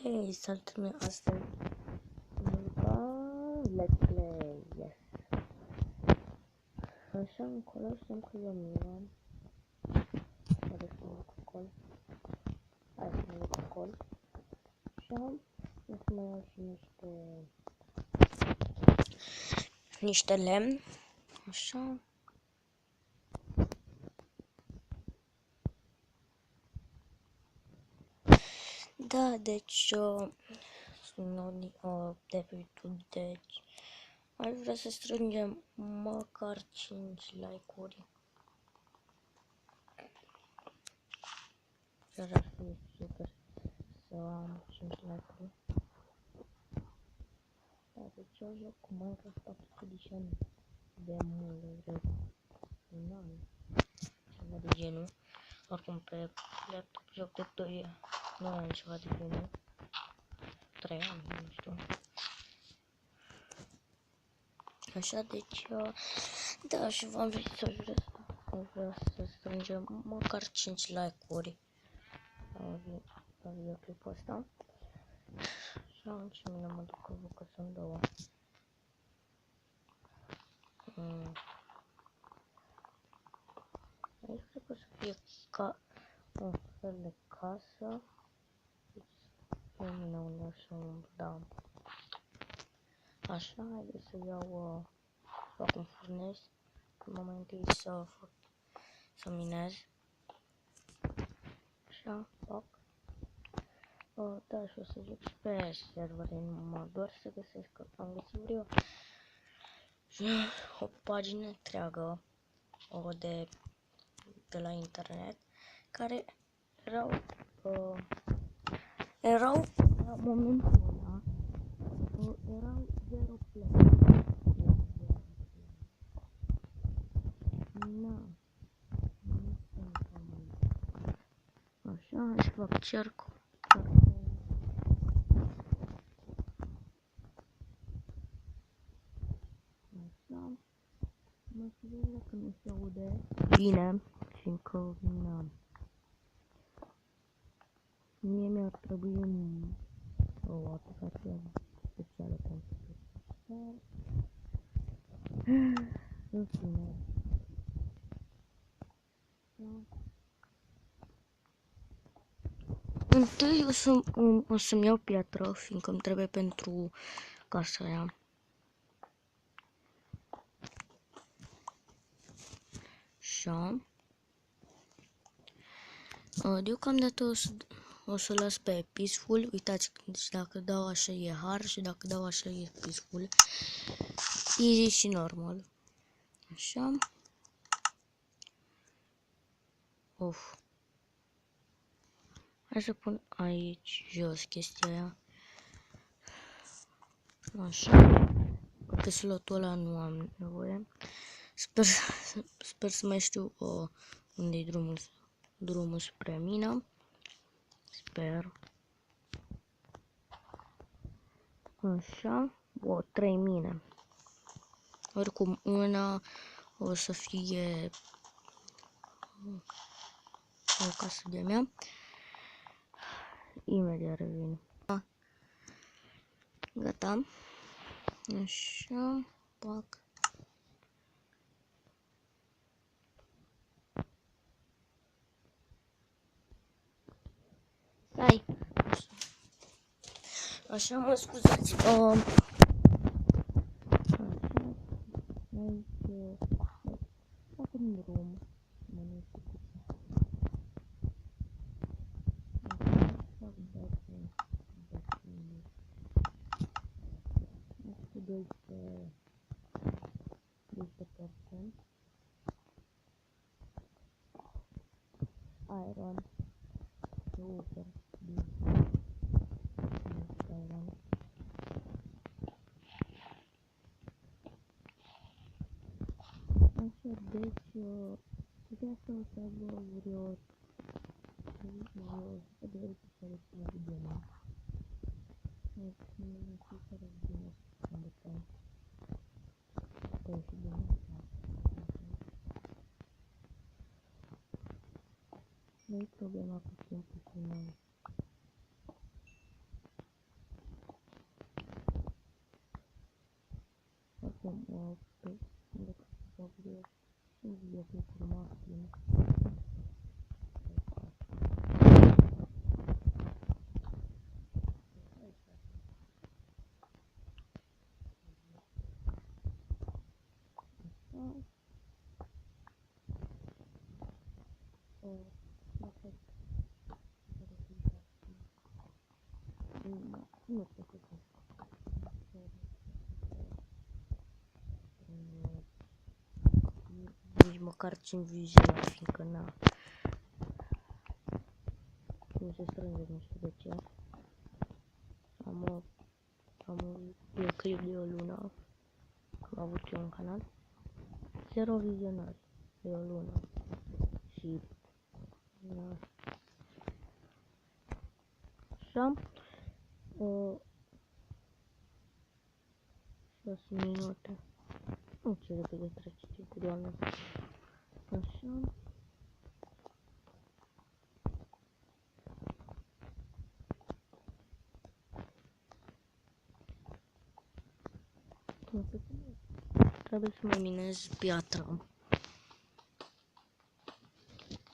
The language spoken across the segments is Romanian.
Hei, salutare, astăzi Let's Play, yes. Așa, încolo știm că eu Milan. Care să mă duc acolo. Hai să mă duc acolo. Așa, o să mai iau și niște lemn. Așa. Da, deci, de YouTube, deci, aș vrea să strângem măcar 5 like-uri. Chiar ar fi super să am 5 like-uri. Da, deci eu joc cu Minecraft 400 Edition de mult, de un an, ceva de genul. Oricum pe laptop joc de 2 ani, ceva de genul. 3 ani, nu știu. Așa, deci, da, și v-am zis să vreau să strângem măcar 5 like-uri la videoclipul ăsta. Și am și mine mă duc că sunt două. Aici cred că o să fie ca un fel de casă. Deci, mine unde o să umblu, da. Așa, haideți să iau, fac un furniz. În momentul să minez. Așa, fac. Da, și o să joc și pe servere, numai doar să găsesc că am găsit vreo o pagină întreagă de la internet care erau la momentul ăla erau 0 play. Așa, și fac cerc. Așa, mă știu dacă nu se aude bine, fiindcă mie mi-ar trebui o aplicație specială pentru asta. În fine. Întâi o să-mi iau piatră, fiindcă îmi trebuie pentru casa aia. Așa. Deocamdată o să las pe peaceful. Uitați, deci dacă dau așa e hard și dacă dau așa e peaceful. Easy și normal. Așa. Of. Hai să pun aici jos chestia aia. Așa. Pe slotul ăla nu am nevoie. Sper să mai știu unde-i drumul spre mină. Sper. Așa. 3 mine. Oricum, una o să fie o casă de mea. Imediat revin. Gata. Așa. Pac. Hai. Așa, mă scuzați. Fac un drum. Cu 12%. Iron. Super. Iron. Așa, deci, de asta o să aibă vreo 100 de euro care să mă video. Nu știu care bine să mă duc. Și bine. Nu-i problema cu timpul cu noi. nu pot să fac. Nici măcar 5 vizionari, fiindcă n-am. Nu se strânge, nu știu de ce. Am un clip de o lună. Am avut eu un canal. 0 vizionari de o lună. Și așa. 6 minute. Nu ce repede trece timpul, doamne. Așa. Trebuie să mai minez piatră.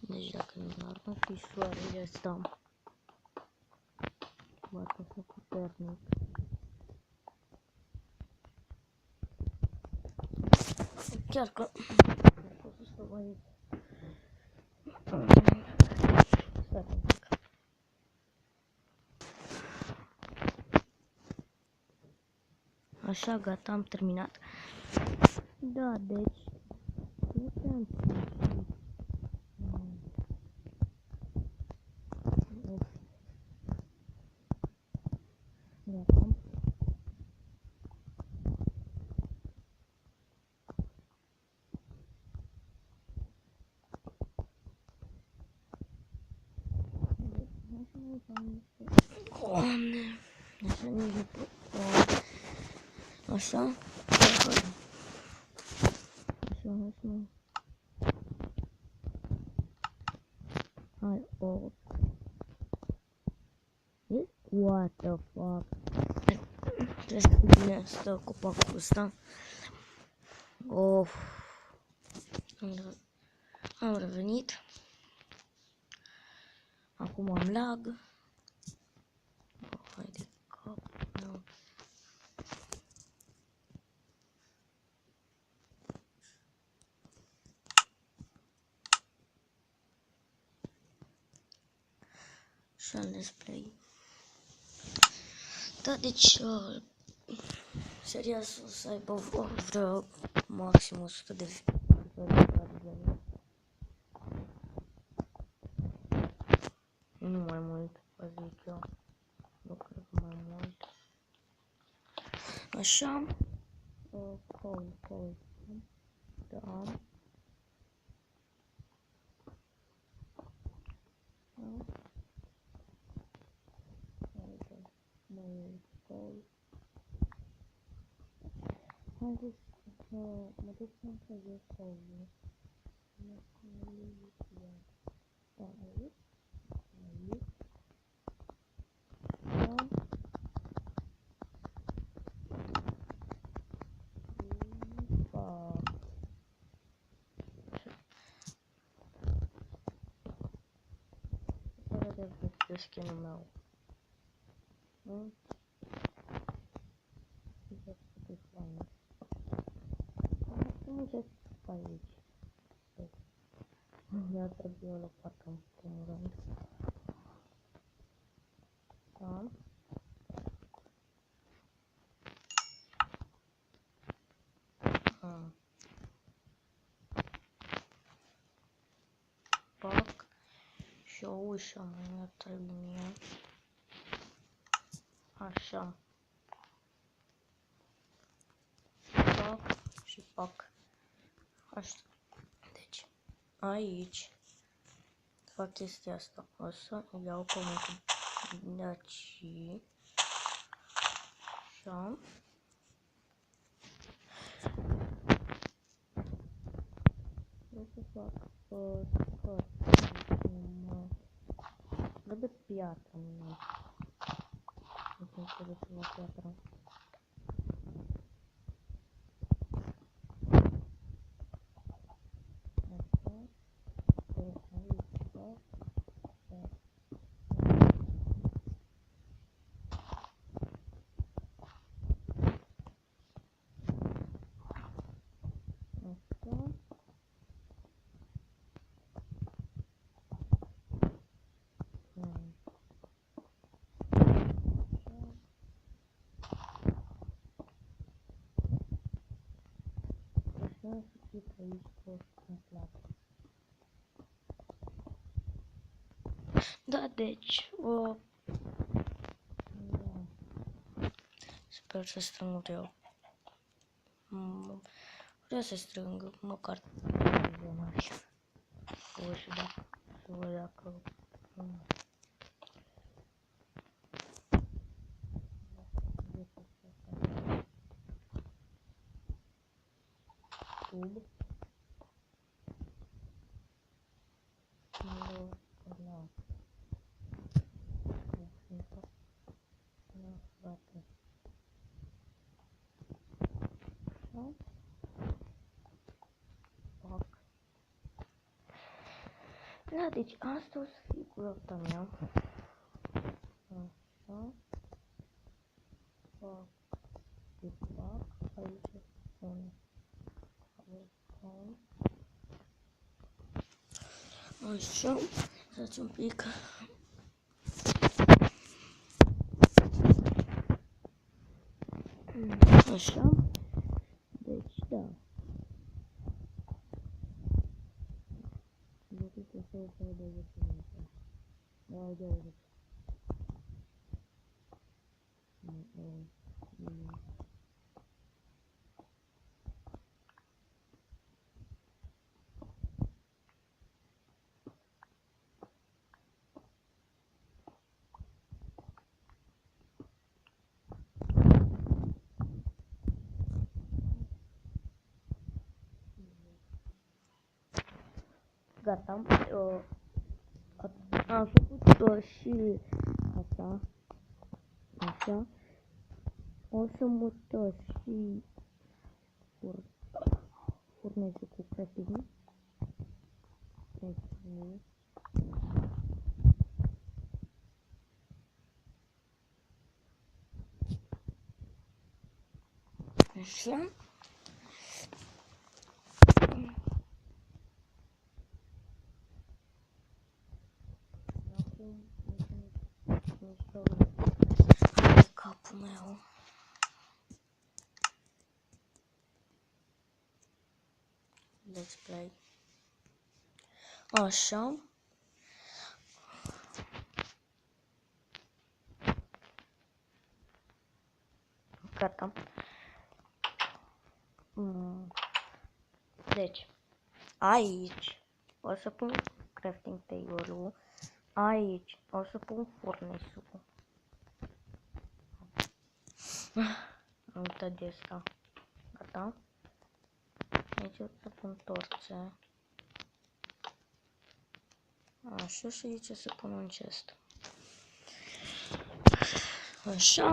Deci dacă nu ar fi soarele ăsta, bate să puternic. Chiar că pot să stau aici. Stai un pic. Așa, gata, am terminat. Da, deci putem gata. Doamne, așa nici nu pot. Așa. Așa. Hai, 8. What the fuck? Trebuie să bine asta copacul ăsta. Of. Am revenit. Acum am lag. Hai de cap. No. Și am display. Da, deci seria o să aibă vreo maxim 100 de vizualizări. Nu mai mult, vă zic eu. Nu cred că mai mult. Așa. Call. Da. Haideți să mă duc să înțeleg call-ul. Da, aici. De skin-ul meu. Nu? Nu ce aici. Mi-a trebuit o lopată în primul rând. Da. Pac. Și o ușă mai trebuie mie. Așa. Pac și pac. Așa. Deci, aici fac chestia asta. O să iau pământul de aici. Așa. Vreau să fac de piatră, nu. Nu trebuie să fac piatră. pic aici tot întâmplată. Da, deci, da. Sper să strâng greu. Vreau să strâng măcar vizionari. Și dacă, să văd dacă... Tub. Da, deci asta o să fie curata mea. Așa. Fac. Aici spune. Așa. Dați un pic. Așa. Deci, da. Deci, să se facă de minute. Da, de gata. Am făcut și asta. Așa. O să mutăm și furnesul cu crafting. Așa. Capul meu. Let's play. Așa. Gata. Deci, aici o să pun crafting table-ul. Aici o să pun furnace-ul. Am uitat de asta. Gata. Aici o să pun torțe. Așa, și aici o să pun un chest. Așa.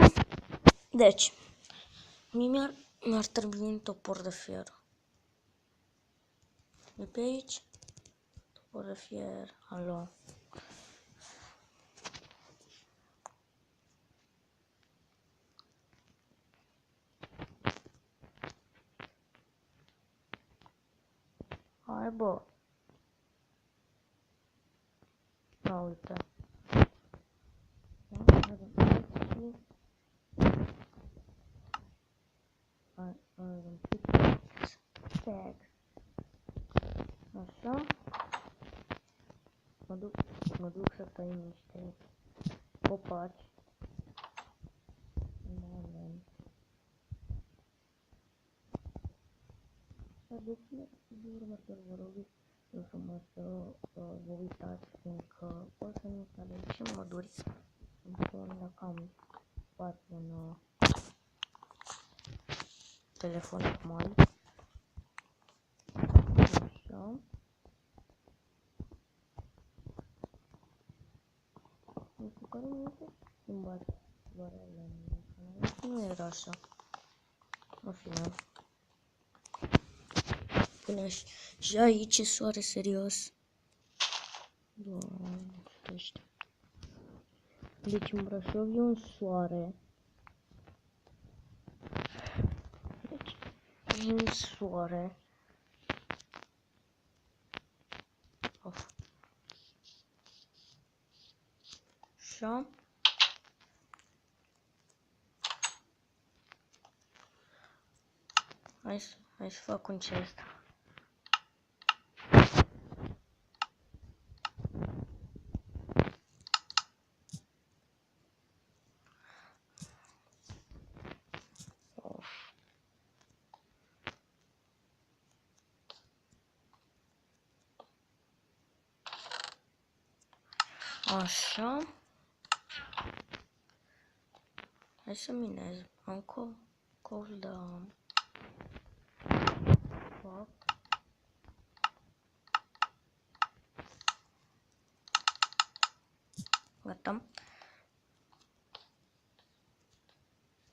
Deci, mie mi-ar trebui un topor de fier. De pe aici, topor de fier, alo. Hai, bă. Da, uite. Așa. Mă duc să tăi niște copaci. Deci, de următor vă rog frumos să vă uitați, fiindcă o să nu instalez și moduri. Dacă am spațiu în telefon normal. Așa. Cu care nu este schimbat varele în canal. Nu era așa. În fine. Până și aici e soare, serios. Doamne, deci în Brașov e un soare. Deci e un soare. Of. Așa. Hai să fac un chest. Așa. Hai să minez. Am cov de foc. Gata.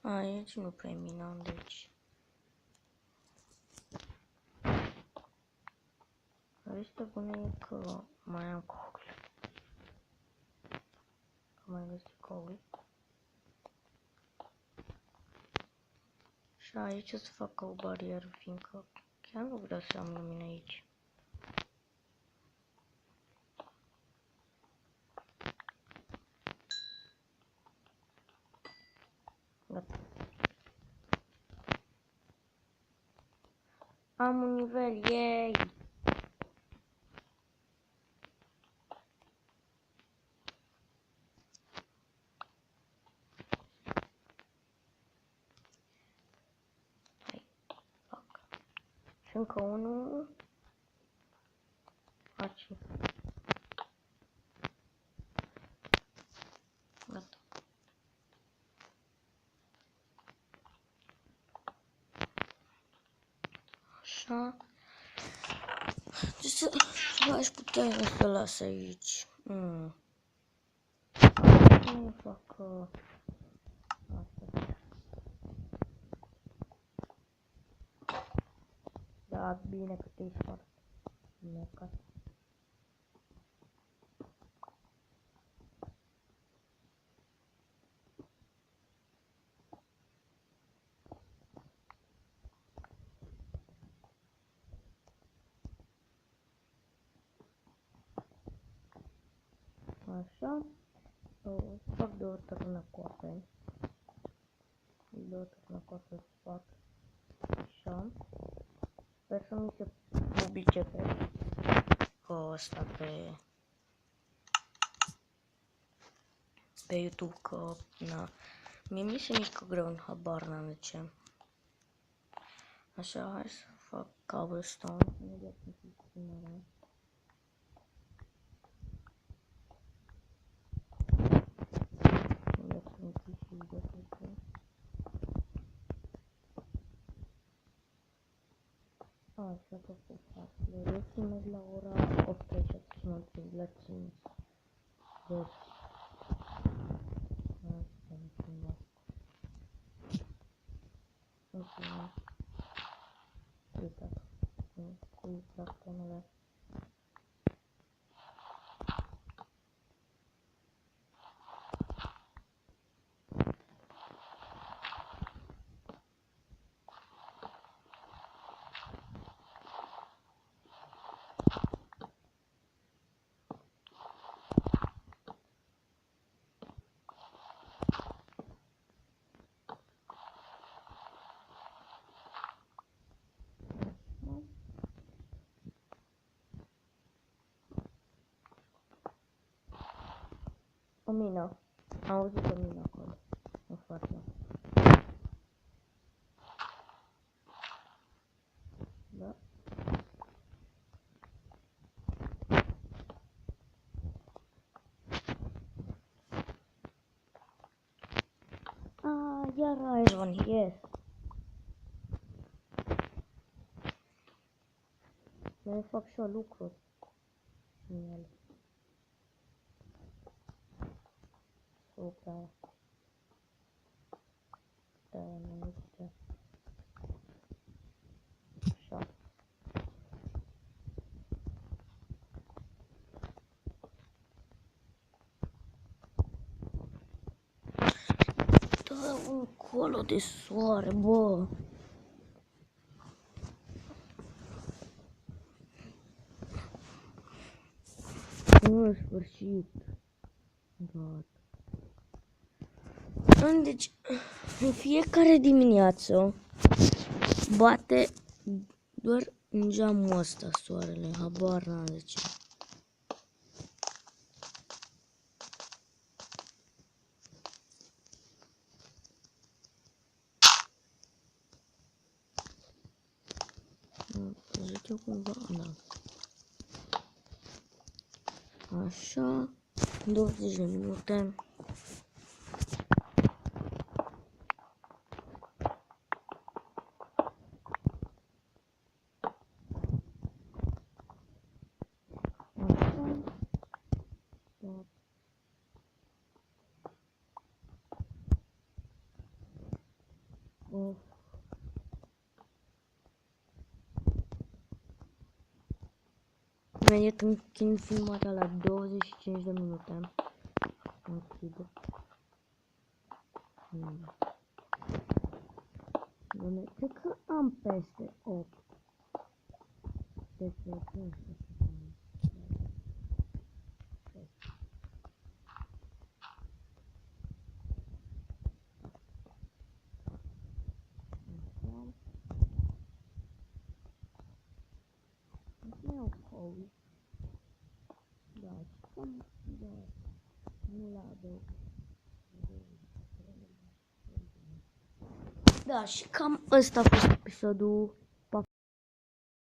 Aici nu prea minam, deci. Vestea bună e că mai am cogle. Că mai găsit cogle. Și aici o să fac o barieră, fiindcă chiar nu vreau să am lumină aici. Gata. Am un nivel, yay! Hai, fac. Și încă unul. Aici. Gata. Așa. Ce aș putea să las aici? Nu fac asta. Da, bine că te-ai spart. Necat. Așa. Fac două târnăcoape. Două târnăcoape să fac. Așa. Sper să mi se publice pe ăsta pe YouTube, că na, mie mi se mișcă greu în habar n-am de ce. Așa, hai să fac cobblestone. Imediat îmi filmarea. Imediat îmi filmarea. Așa că fac. Eu filmez la ora 18 și mă întâlnesc la 5. Deci, asta îmi filmez. Îmi filmez. Uitați. Cu tractonele. O mină. Am auzit o mină acolo. În față. Da. Iar iron, yes. Mai fac și o lucru în el. Supra. Nu știu. Așa. Da, un colo de soare, bă. În sfârșit. Gata. Deci, în fiecare dimineață bate doar în geamul ăsta soarele, habar n-am de ce. Zic eu cumva, da. Așa. 20 de minute. Venit închid filmarea la 25 de minute. Închid. Doamne, cred că am peste 8. Peste 15. Da, și cam ăsta a fost episodul.